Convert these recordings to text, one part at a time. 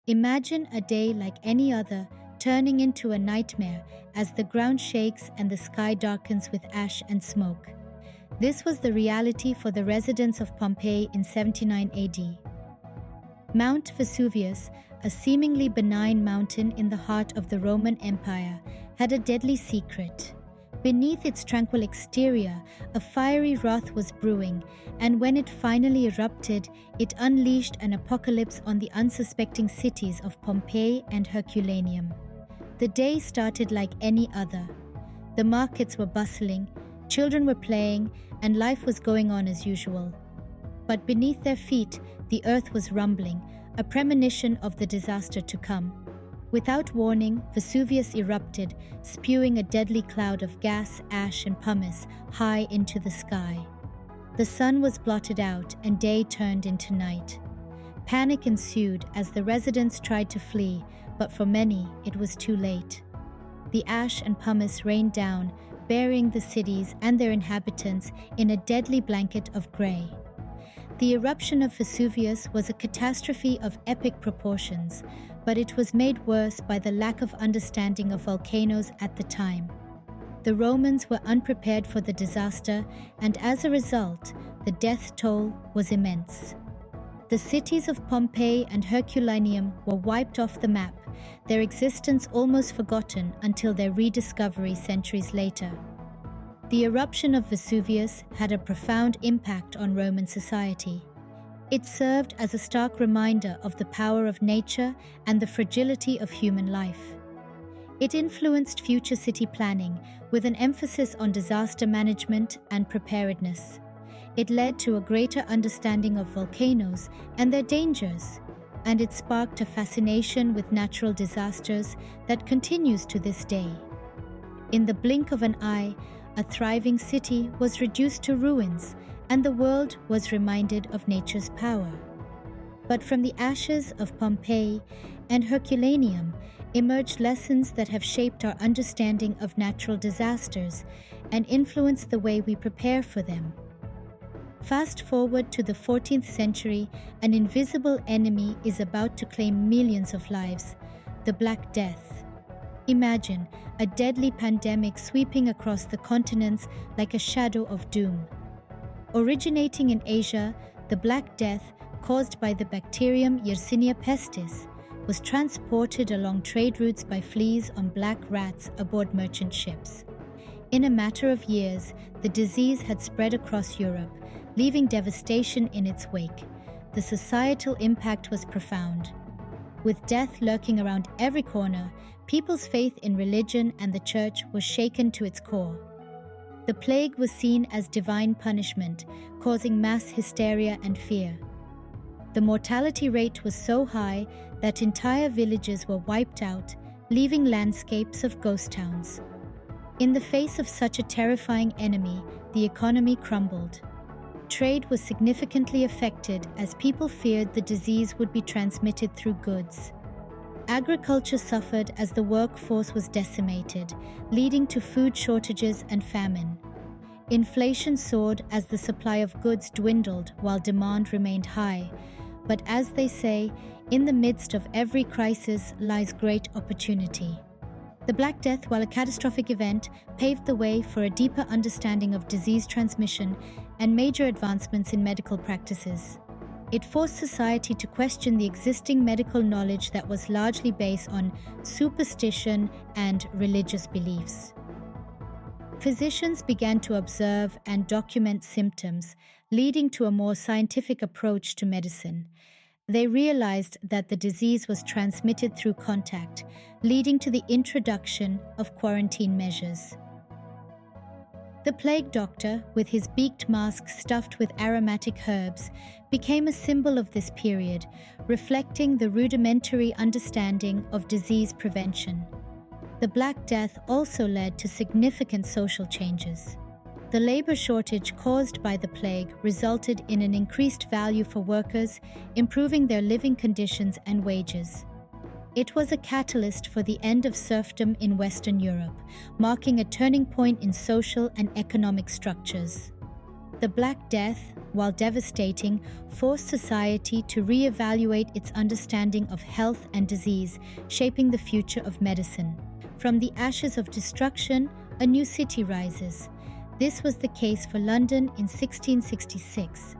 Imagine a day like any other, turning into a nightmare as the ground shakes and the sky darkens with ash and smoke. This was the reality for the residents of Pompeii in 79 AD. Mount Vesuvius, a seemingly benign mountain in the heart of the Roman Empire, had a deadly secret. Beneath its tranquil exterior, a fiery wrath was brewing, and when it finally erupted, it unleashed an apocalypse on the unsuspecting cities of Pompeii and Herculaneum. The day started like any other. The markets were bustling, children were playing, and life was going on as usual. But beneath their feet, the earth was rumbling, a premonition of the disaster to come. Without warning, Vesuvius erupted, spewing a deadly cloud of gas, ash, and pumice high into the sky. The sun was blotted out, and day turned into night. Panic ensued as the residents tried to flee, but for many, it was too late. The ash and pumice rained down, burying the cities and their inhabitants in a deadly blanket of gray. The eruption of Vesuvius was a catastrophe of epic proportions, but it was made worse by the lack of understanding of volcanoes at the time. The Romans were unprepared for the disaster, and as a result, the death toll was immense. The cities of Pompeii and Herculaneum were wiped off the map, their existence almost forgotten until their rediscovery centuries later. The eruption of Vesuvius had a profound impact on Roman society. It served as a stark reminder of the power of nature and the fragility of human life. It influenced future city planning with an emphasis on disaster management and preparedness. It led to a greater understanding of volcanoes and their dangers, and it sparked a fascination with natural disasters that continues to this day. In the blink of an eye, a thriving city was reduced to ruins, and the world was reminded of nature's power. But from the ashes of Pompeii and Herculaneum emerged lessons that have shaped our understanding of natural disasters and influenced the way we prepare for them. Fast forward to the 14th century, an invisible enemy is about to claim millions of lives: the Black Death. Imagine a deadly pandemic sweeping across the continents like a shadow of doom. Originating in Asia, the Black Death, caused by the bacterium Yersinia pestis, was transported along trade routes by fleas on black rats aboard merchant ships. In a matter of years, the disease had spread across Europe, leaving devastation in its wake. The societal impact was profound. With death lurking around every corner, people's faith in religion and the church was shaken to its core. The plague was seen as divine punishment, causing mass hysteria and fear. The mortality rate was so high that entire villages were wiped out, leaving landscapes of ghost towns. In the face of such a terrifying enemy, the economy crumbled. Trade was significantly affected as people feared the disease would be transmitted through goods. Agriculture suffered as the workforce was decimated, leading to food shortages and famine. Inflation soared as the supply of goods dwindled while demand remained high. But as they say, in the midst of every crisis lies great opportunity. The Black Death, while a catastrophic event, paved the way for a deeper understanding of disease transmission and major advancements in medical practices. It forced society to question the existing medical knowledge that was largely based on superstition and religious beliefs. Physicians began to observe and document symptoms, leading to a more scientific approach to medicine. They realized that the disease was transmitted through contact, leading to the introduction of quarantine measures. The plague doctor, with his beaked mask stuffed with aromatic herbs, became a symbol of this period, reflecting the rudimentary understanding of disease prevention. The Black Death also led to significant social changes. The labor shortage caused by the plague resulted in an increased value for workers, improving their living conditions and wages. It was a catalyst for the end of serfdom in Western Europe, marking a turning point in social and economic structures. The Black Death, while devastating, forced society to reevaluate its understanding of health and disease, shaping the future of medicine. From the ashes of destruction, a new city rises. This was the case for London in 1666.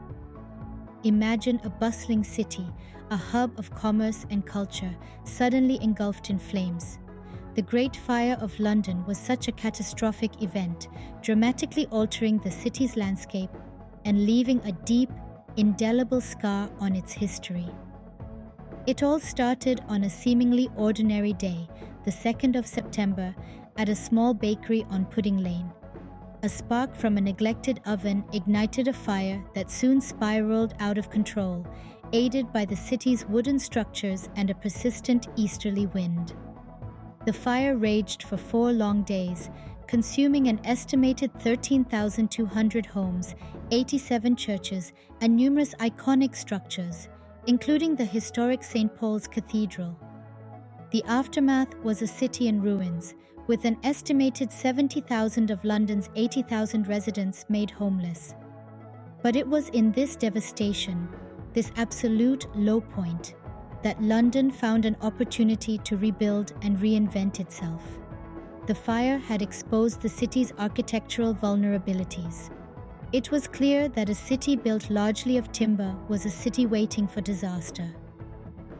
Imagine a bustling city, a hub of commerce and culture, suddenly engulfed in flames. The Great Fire of London was such a catastrophic event, dramatically altering the city's landscape and leaving a deep, indelible scar on its history. It all started on a seemingly ordinary day, the 2nd of September, at a small bakery on Pudding Lane. A spark from a neglected oven ignited a fire that soon spiraled out of control, aided by the city's wooden structures and a persistent easterly wind. The fire raged for 4 long days, consuming an estimated 13,200 homes, 87 churches, and numerous iconic structures, including the historic St. Paul's Cathedral. The aftermath was a city in ruins, with an estimated 70,000 of London's 80,000 residents made homeless. But it was in this devastation, this absolute low point, that London found an opportunity to rebuild and reinvent itself. The fire had exposed the city's architectural vulnerabilities. It was clear that a city built largely of timber was a city waiting for disaster.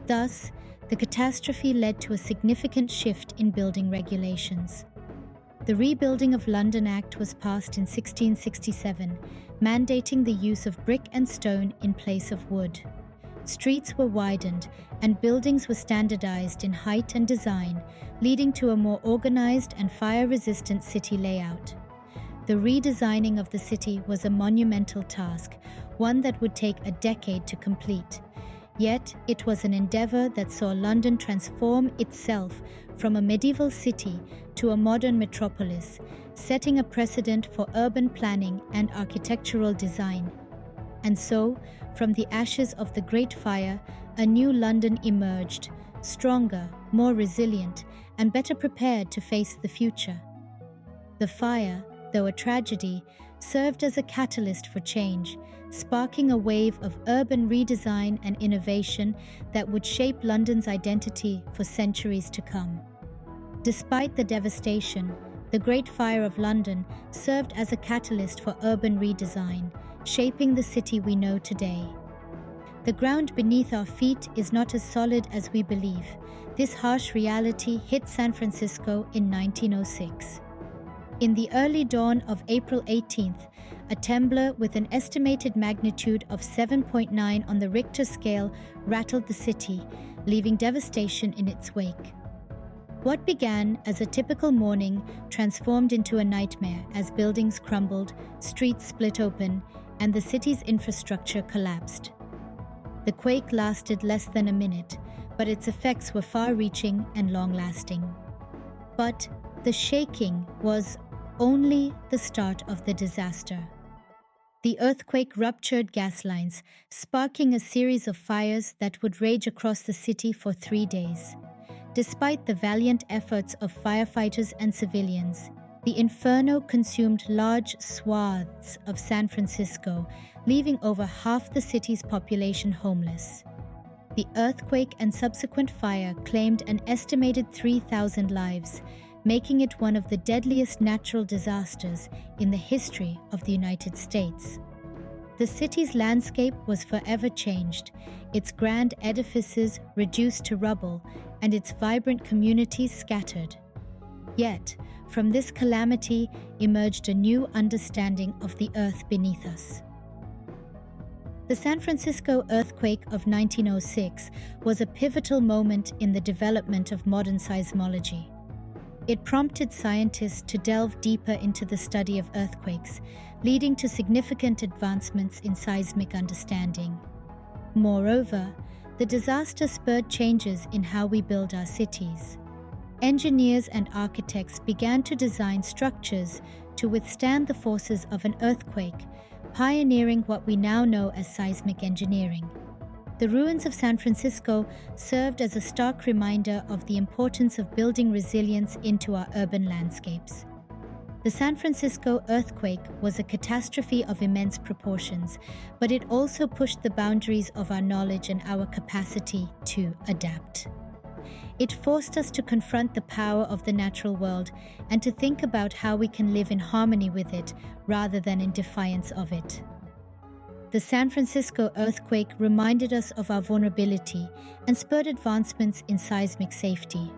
Thus, the catastrophe led to a significant shift in building regulations. The Rebuilding of London Act was passed in 1667, mandating the use of brick and stone in place of wood. Streets were widened and buildings were standardized in height and design, leading to a more organized and fire-resistant city layout. The redesigning of the city was a monumental task, one that would take a decade to complete. Yet, it was an endeavor that saw London transform itself from a medieval city to a modern metropolis, setting a precedent for urban planning and architectural design. And so, from the ashes of the Great Fire, a new London emerged, stronger, more resilient, and better prepared to face the future. The fire, though a tragedy, served as a catalyst for change, sparking a wave of urban redesign and innovation that would shape London's identity for centuries to come. Despite the devastation, the Great Fire of London served as a catalyst for urban redesign, shaping the city we know today. The ground beneath our feet is not as solid as we believe. This harsh reality hit San Francisco in 1906. In the early dawn of April 18th, a trembler with an estimated magnitude of 7.9 on the Richter scale rattled the city, leaving devastation in its wake. What began as a typical morning transformed into a nightmare as buildings crumbled, streets split open, and the city's infrastructure collapsed. The quake lasted less than a minute, but its effects were far-reaching and long-lasting. But the shaking was only the start of the disaster. The earthquake ruptured gas lines, sparking a series of fires that would rage across the city for 3 days. Despite the valiant efforts of firefighters and civilians, the inferno consumed large swaths of San Francisco, leaving over half the city's population homeless. The earthquake and subsequent fire claimed an estimated 3,000 lives, making it one of the deadliest natural disasters in the history of the United States. The city's landscape was forever changed, its grand edifices reduced to rubble, and its vibrant communities scattered. Yet, from this calamity emerged a new understanding of the earth beneath us. The San Francisco earthquake of 1906 was a pivotal moment in the development of modern seismology. It prompted scientists to delve deeper into the study of earthquakes, leading to significant advancements in seismic understanding. Moreover, the disaster spurred changes in how we build our cities. Engineers and architects began to design structures to withstand the forces of an earthquake, pioneering what we now know as seismic engineering. The ruins of San Francisco served as a stark reminder of the importance of building resilience into our urban landscapes. The San Francisco earthquake was a catastrophe of immense proportions, but it also pushed the boundaries of our knowledge and our capacity to adapt. It forced us to confront the power of the natural world and to think about how we can live in harmony with it rather than in defiance of it. The San Francisco earthquake reminded us of our vulnerability and spurred advancements in seismic safety.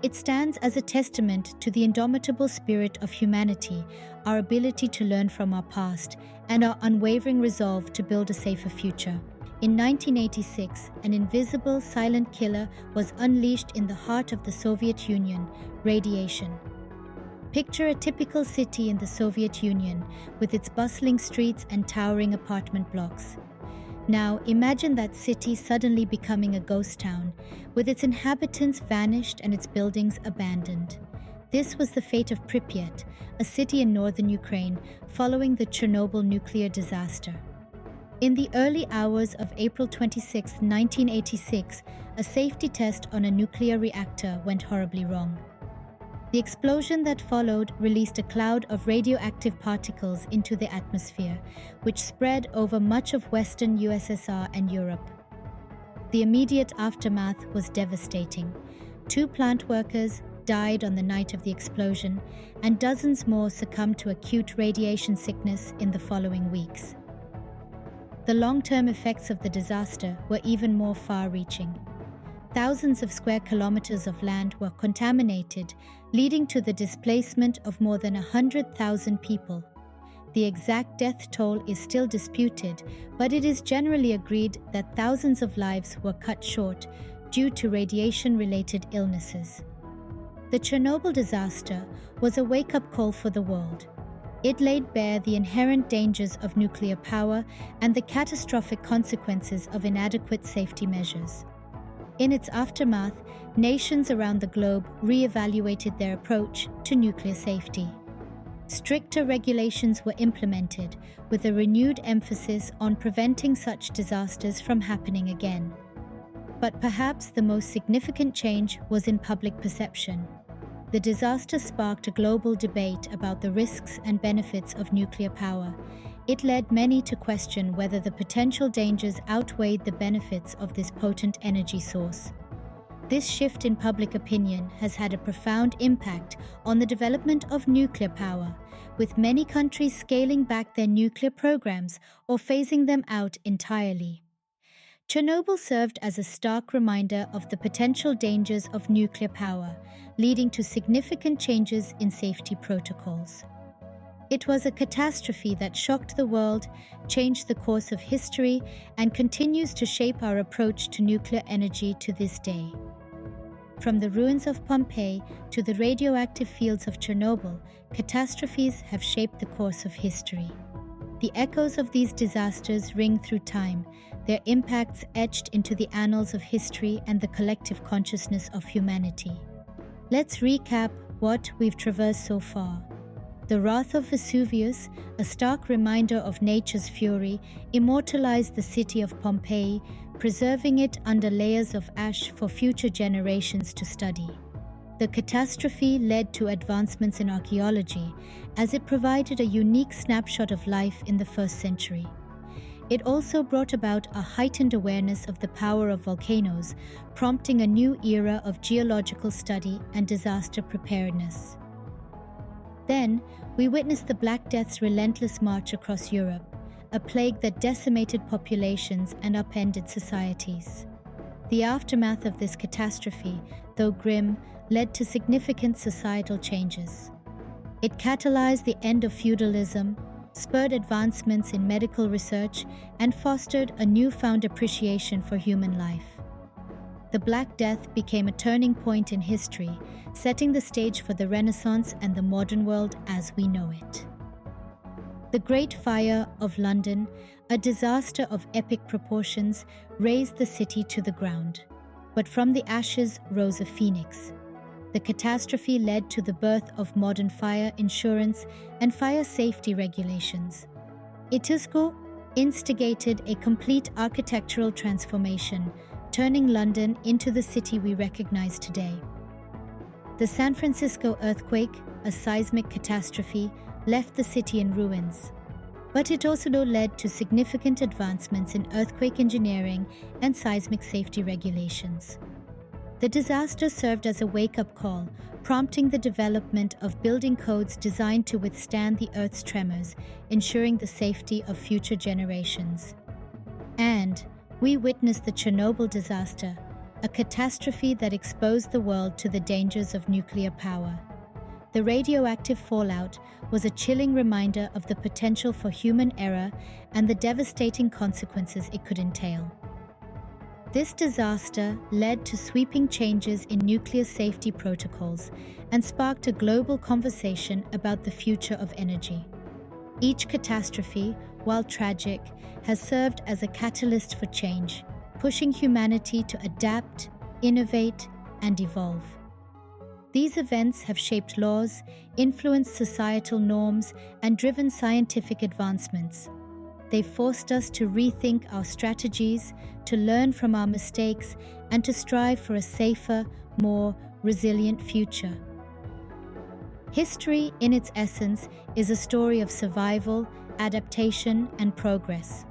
It stands as a testament to the indomitable spirit of humanity, our ability to learn from our past, and our unwavering resolve to build a safer future. In 1986, an invisible, silent killer was unleashed in the heart of the Soviet Union: radiation. Picture a typical city in the Soviet Union, with its bustling streets and towering apartment blocks. Now, imagine that city suddenly becoming a ghost town, with its inhabitants vanished and its buildings abandoned. This was the fate of Pripyat, a city in northern Ukraine, following the Chernobyl nuclear disaster. In the early hours of April 26, 1986, a safety test on a nuclear reactor went horribly wrong. The explosion that followed released a cloud of radioactive particles into the atmosphere, which spread over much of Western USSR and Europe. The immediate aftermath was devastating. 2 plant workers died on the night of the explosion, and dozens more succumbed to acute radiation sickness in the following weeks. The long-term effects of the disaster were even more far-reaching. Thousands of square kilometers of land were contaminated, leading to the displacement of more than 100,000 people. The exact death toll is still disputed, but it is generally agreed that thousands of lives were cut short due to radiation-related illnesses. The Chernobyl disaster was a wake-up call for the world. It laid bare the inherent dangers of nuclear power and the catastrophic consequences of inadequate safety measures. In its aftermath, nations around the globe re-evaluated their approach to nuclear safety. Stricter regulations were implemented, with a renewed emphasis on preventing such disasters from happening again. But perhaps the most significant change was in public perception. The disaster sparked a global debate about the risks and benefits of nuclear power. It led many to question whether the potential dangers outweighed the benefits of this potent energy source. This shift in public opinion has had a profound impact on the development of nuclear power, with many countries scaling back their nuclear programs or phasing them out entirely. Chernobyl served as a stark reminder of the potential dangers of nuclear power, leading to significant changes in safety protocols. It was a catastrophe that shocked the world, changed the course of history, and continues to shape our approach to nuclear energy to this day. From the ruins of Pompeii to the radioactive fields of Chernobyl, catastrophes have shaped the course of history. The echoes of these disasters ring through time, their impacts etched into the annals of history and the collective consciousness of humanity. Let's recap what we've traversed so far. The wrath of Vesuvius, a stark reminder of nature's fury, immortalized the city of Pompeii, preserving it under layers of ash for future generations to study. The catastrophe led to advancements in archaeology, as it provided a unique snapshot of life in the first century. It also brought about a heightened awareness of the power of volcanoes, prompting a new era of geological study and disaster preparedness. Then, we witnessed the Black Death's relentless march across Europe, a plague that decimated populations and upended societies. The aftermath of this catastrophe, though grim, led to significant societal changes. It catalyzed the end of feudalism, spurred advancements in medical research, and fostered a newfound appreciation for human life. The Black Death became a turning point in history, setting the stage for the Renaissance and the modern world as we know it. The Great Fire of London, a disaster of epic proportions, razed the city to the ground. But from the ashes rose a phoenix. The catastrophe led to the birth of modern fire insurance and fire safety regulations. Etusco instigated a complete architectural transformation, turning London into the city we recognize today. The San Francisco earthquake, a seismic catastrophe, left the city in ruins. But it also led to significant advancements in earthquake engineering and seismic safety regulations. The disaster served as a wake-up call, prompting the development of building codes designed to withstand the Earth's tremors, ensuring the safety of future generations. And we witnessed the Chernobyl disaster, a catastrophe that exposed the world to the dangers of nuclear power. The radioactive fallout was a chilling reminder of the potential for human error and the devastating consequences it could entail. This disaster led to sweeping changes in nuclear safety protocols and sparked a global conversation about the future of energy. Each catastrophe, while tragic, has served as a catalyst for change, pushing humanity to adapt, innovate, and evolve. These events have shaped laws, influenced societal norms, and driven scientific advancements. They've forced us to rethink our strategies, to learn from our mistakes, and to strive for a safer, more resilient future. History, in its essence, is a story of survival, adaptation, and progress.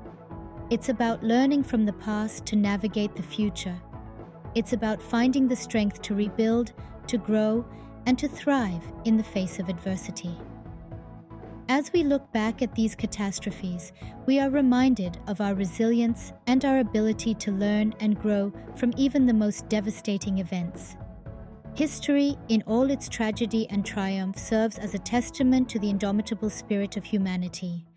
It's about learning from the past to navigate the future. It's about finding the strength to rebuild, to grow, and to thrive in the face of adversity. As we look back at these catastrophes, we are reminded of our resilience and our ability to learn and grow from even the most devastating events. History, in all its tragedy and triumph, serves as a testament to the indomitable spirit of humanity.